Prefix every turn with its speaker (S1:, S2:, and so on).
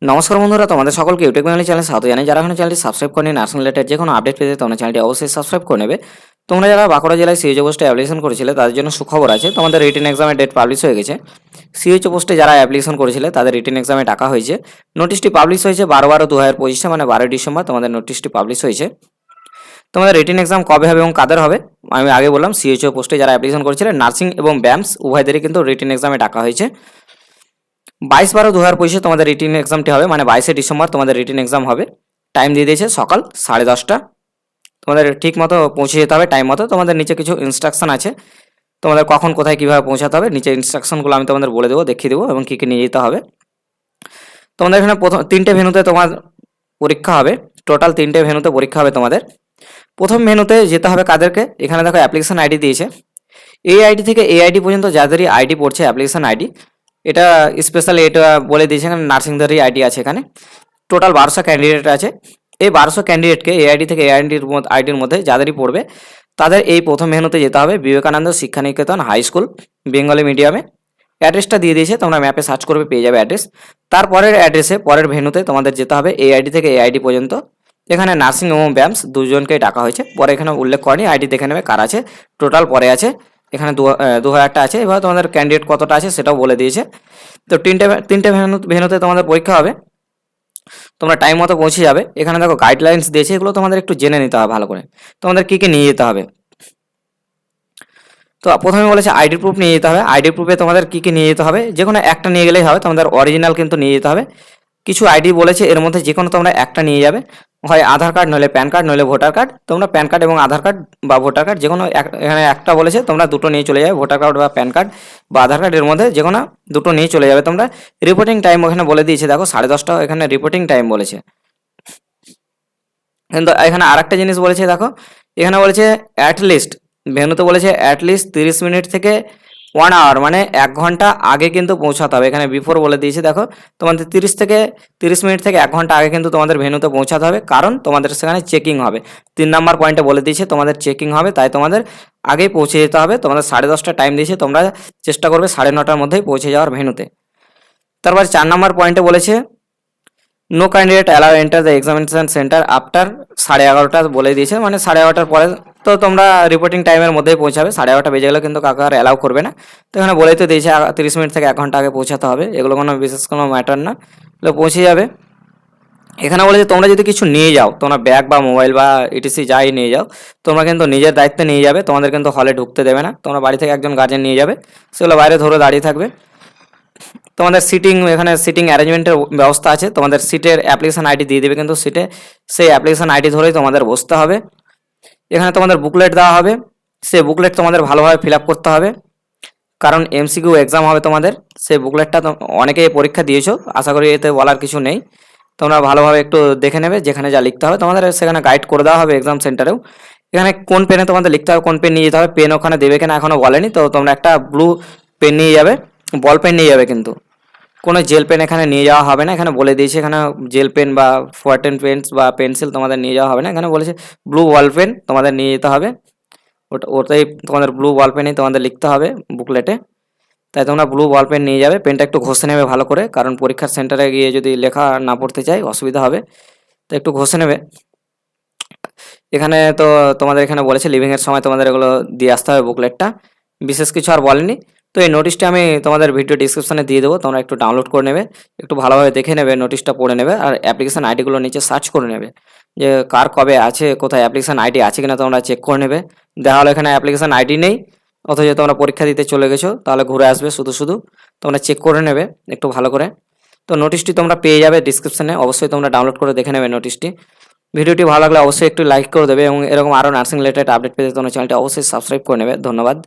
S1: নমস্কার বন্ধুরা, তোমাদের সকলকে ইউটিউব বাঙালি চ্যানেলে স্বাগত জানাই। যারা এখনো চ্যানেলটি সাবস্ক্রাইব করেনি, নার্সিং রিলেটেড যে কোনো আপডেট পেতে তোমরা চ্যানেলটি অবশ্যই সাবস্ক্রাইব করে নেবে। তোমরা যারা বাঁকুড়া জেলায় সিএইচও পোস্টে অ্যাপ্লিকেশন করেছিলে তাদের জন্য সুখবর আছে, তোমাদের রিটেন এক্সামের ডেট পাবলিশ হয়ে গেছে। সিএইচও পোস্টে যারা অ্যাপ্লিকেশন করেছিলে তাদের রিটেন এক্সামে টাকা হয়েছে। নোটিশটি পাবলিশ হয়েছে 12/12/2025, মানে 12 ডিসেম্বর তোমাদের নোটিশটি পাবলিশ হয়েছে। তোমাদের রিটেন এক্সাম কবে হবে এবং কাদের হবে আমি আগে বললাম। সিএইচও পোস্টে যারা অ্যাপ্লিকেশন করেছিলেন নার্সিং এবং ব্যায়ামস উভয়দেরই কিন্তু রিটেন এক্সামে টাকা হয়েছে। 22/12/2025 তোমাদের রিটেন এক্সামটি হবে, মানে 22শে ডিসেম্বর তোমাদের রিটেন এক্সাম হবে। টাইম দিয়ে দিয়েছে সকাল 10:30। তোমাদের ঠিক মতো পৌঁছে যেতে হবে টাইম মতো। তোমাদের নিচে কিছু ইনস্ট্রাকশন আছে, তোমাদের কখন কোথায় কীভাবে পৌঁছাতে হবে নিচে ইনস্ট্রাকশনগুলো আমি তোমাদের বলে দেবো, দেখিয়ে দেবো এবং কী কী নিয়ে যেতে হবে। তোমাদের এখানে প্রথম 3টে ভেন্যুতে তোমার পরীক্ষা হবে, টোটাল 3টে ভেন্যুতে পরীক্ষা হবে তোমাদের। প্রথম ভেন্যুতে যেতে হবে কাদেরকে, এখানে দেখো অ্যাপ্লিকেশন আইডি দিয়েছে। এই আইডি থেকে এই আইডি পর্যন্ত যাদেরই আইডি পড়ছে অ্যাপ্লিকেশন আইডি, এটা স্পেশালি এটা বলে দিয়েছে এখানে নার্সিংদেরই আইডি আছে। এখানে টোটাল 1200 ক্যান্ডিডেট আছে। এই 1200 ক্যান্ডিডেটকে এই আইডি থেকে এই আইডির মধ্যে যাদেরই পড়বে তাদের এই প্রথম ভেন্যুতে যেতে হবে, বিবেকানন্দ শিক্ষানিকেতন হাই স্কুল বেঙ্গলি মিডিয়ামে। অ্যাড্রেসটা দিয়ে দিয়েছে, তোমরা ম্যাপে সার্চ করবে পেয়ে যাবে অ্যাড্রেস। তারপরের অ্যাড্রেসে পরের ভেন্যুতে তোমাদের যেতে হবে এই আইডি থেকে এই আইডি পর্যন্ত। এখানে নার্সিং এবং ব্যায়ামস দুজনকেই ডাকা হয়েছে, পরে এখানে উল্লেখ করেনি, আইডি দেখে নেবে কার আছে। টোটাল পরে আছে এখানে 2000টা আছে। এবার তোমাদের ক্যান্ডিডেট কতটা আছে সেটাও বলে দিয়েছে। তো তিনটে ভেন্যুতে তোমাদের পরীক্ষা হবে, তোমরা টাইম মতো পৌঁছে যাবে। এখানে দেখো গাইডলাইন্স দিয়েছে, এগুলো তোমাদের একটু জেনে নিতে হবে ভালো করে, তোমাদের কী কী নিয়ে যেতে হবে। তো প্রথমে বলেছে আইডি প্রুফ নিয়ে যেতে হবে। আইডি প্রুফে তোমাদের কী কী নিয়ে যেতে হবে, যে কোনো একটা নিয়ে গেলেই হবে, তোমাদের অরিজিনাল কিন্তু নিয়ে যেতে হবে। কিছু আইডি বলেছে এর মধ্যে যে কোনো তোমরা একটা নিয়ে যাবে, হয় আধার কার্ড নইলে প্যান কার্ড নইলে ভোটার কার্ড। তোমরা প্যান কার্ড এবং আধার কার্ড বা ভোটার কার্ড যে কোনো এখানে একটা বলেছে, তোমরা দুটো নিয়ে চলে যাবে, ভোটার কার্ড বা প্যান কার্ড বা আধার কার্ড এর মধ্যে যে কোনো দুটো নিয়ে চলে যাবে তোমরা। রিপোর্টিং টাইম ওখানে বলে দিয়েছে, দেখো 10:30 এখানে রিপোর্টিং টাইম বলেছে। কিন্তু এখানে আর একটা জিনিস বলেছে, দেখো এখানে বলেছে অ্যাটলিস্ট, ভেন্যুতে বলেছে অ্যাটলিস্ট 30 মিনিট থেকে 1 আওয়ার, মানে 1 ঘন্টা আগে কিন্তু পৌঁছাতে হবে। এখানে বিফোর বলে দিয়েছে, দেখো তোমাদের 30 মিনিট থেকে 1 ঘন্টা আগে কিন্তু তোমাদের ভেন্যুতে পৌঁছাতে হবে, কারণ তোমাদের সেখানে চেকিং হবে। 3 নম্বর পয়েন্টে বলে দিয়েছে তোমাদের চেকিং হবে, তাই তোমাদের আগেই পৌঁছে যেতে হবে। তোমাদের 10:30 টাইম দিয়েছে, তোমরা চেষ্টা করবে 9:30টার মধ্যেই পৌঁছে যাওয়ার ভেন্যুতে। তারপর 4 নম্বর পয়েন্টে বলেছে no candidate allow enter the examination centre after 11:30 বলে দিয়েছে, মানে 11:30টার পরে তো তোমরা রিপোর্টিং টাইমের মধ্যেই পৌঁছাবে। 11:30 বেজে গেলে কিন্তু কাউকে আর অ্যালাউ করবে না। তো এখানে বলেই তো দিয়েছে 30 মিনিট থেকে 1 ঘন্টা আগে পৌঁছাতে হবে, এগুলো কোনো বিশেষ কোনো ম্যাটার না, এগুলো পৌঁছে যাবে। এখানে বলেছে তোমরা যদি কিছু নিয়ে যাও, তোমরা ব্যাগ বা মোবাইল বা ইটিসি যাই নিয়ে যাও, তোমরা কিন্তু নিজের দায়িত্বে নিয়ে যাবে, তোমাদের কিন্তু হলে ঢুকতে দেবে না। তোমরা বাড়ি থেকে একজন গার্জেন নিয়ে যাবে, সেগুলো বাইরে ধরে দাঁড়িয়ে থাকবে। তোমাদের এখানে সিটিং অ্যারেঞ্জমেন্টের ব্যবস্থা আছে, তোমাদের সিটের অ্যাপ্লিকেশন আইডি দিয়ে দেবে, কিন্তু সিটে সেই অ্যাপ্লিকেশন আইডি ধরেই তোমাদের বসতে হবে। এখানে তোমাদের বুকলেট দেওয়া হবে, সেই বুকলেট তোমাদের ভালোভাবে ফিল আপ করতে হবে, কারণ এমসিকিউ এক্সাম হবে তোমাদের। সেই বুকলেটটা অনেকেই পরীক্ষা দিয়েছো, আশা করি এতে বলার কিছু নেই। তোমরা ভালোভাবে একটু দেখে নেবে, যেখানে যা লিখতে হবে তোমাদের সেখানে গাইড করে দেওয়া হবে এক্সাম সেন্টারেও। এখানে কোন পেনে তোমাদের লিখতে হবে, কোন পেন নিয়ে যেতে হবে, পেন ওখানে দেবে কিনা এখনও বলেনি। তো তোমরা একটা ব্লু পেন নিয়ে যাবে, বল পেন নিয়ে যাবে, কিন্তু কোনো জেল পেন এখানে নিয়ে যাওয়া হবে না। এখানে বলে দিয়েছে এখানে জেল পেন বা ফোয়ার্টেন পেন্স বা পেন্সিল তোমাদের নিয়ে যাওয়া হবে না। এখানে বলেছে ব্লু বল পেন তোমাদের নিয়ে যেতে হবে, ওটাই তোমাদের ব্লু বল পেনই তোমাদের লিখতে হবে বুকলেটে। তাই তোমরা ব্লু বল পেন নিয়ে যাবে, পেনটা একটু ঘষে নেবে ভালো করে, কারণ পরীক্ষার সেন্টারে গিয়ে যদি লেখা না পড়তে চাই অসুবিধা হবে, তো একটু ঘষে নেবে। এখানে তো তোমাদের এখানে বলেছে লিভিংয়ের সময় তোমাদের এগুলো দিয়ে আসতে হবে বুকলেটটা, বিশেষ কিছু আর বলেনি। তো এই নোটিশটা আমি তোমাদের ভিডিও ডিসক্রিপশনে দিয়ে দেবো, তোমরা একটু ডাউনলোড করে নেবে, একটু ভালোভাবে দেখে নেবে, নোটিশটা পড়ে নেবে, আর অ্যাপ্লিকেশন আইডিগুলো নিচে সার্চ করে নেবে যে কার কবে আছে, কোথায় অ্যাপ্লিকেশন আইডি আছে কিনা তোমরা চেক করে নেবে। দেখা হলো এখানে অ্যাপ্লিকেশন আইডি নেই, অথচ তোমরা পরীক্ষা দিতে চলে গেছো, তাহলে ঘুরে আসবে শুধু তোমরা চেক করে নেবে একটু ভালো করে। তো নোটিশটি তোমরা পেয়ে যাবে ডিসক্রিপশনে, অবশ্যই তোমরা ডাউনলোড করে দেখে নেবে নোটিশটি। ভিডিওটি ভালো লাগলে অবশ্যই একটু লাইক করে দেবে এবং এরকম আরও নার্সিং রিলেটেড আপডেট পেতে তোমরা চ্যানেলটি অবশ্যই সাবস্ক্রাইব করে নেবে। ধন্যবাদ।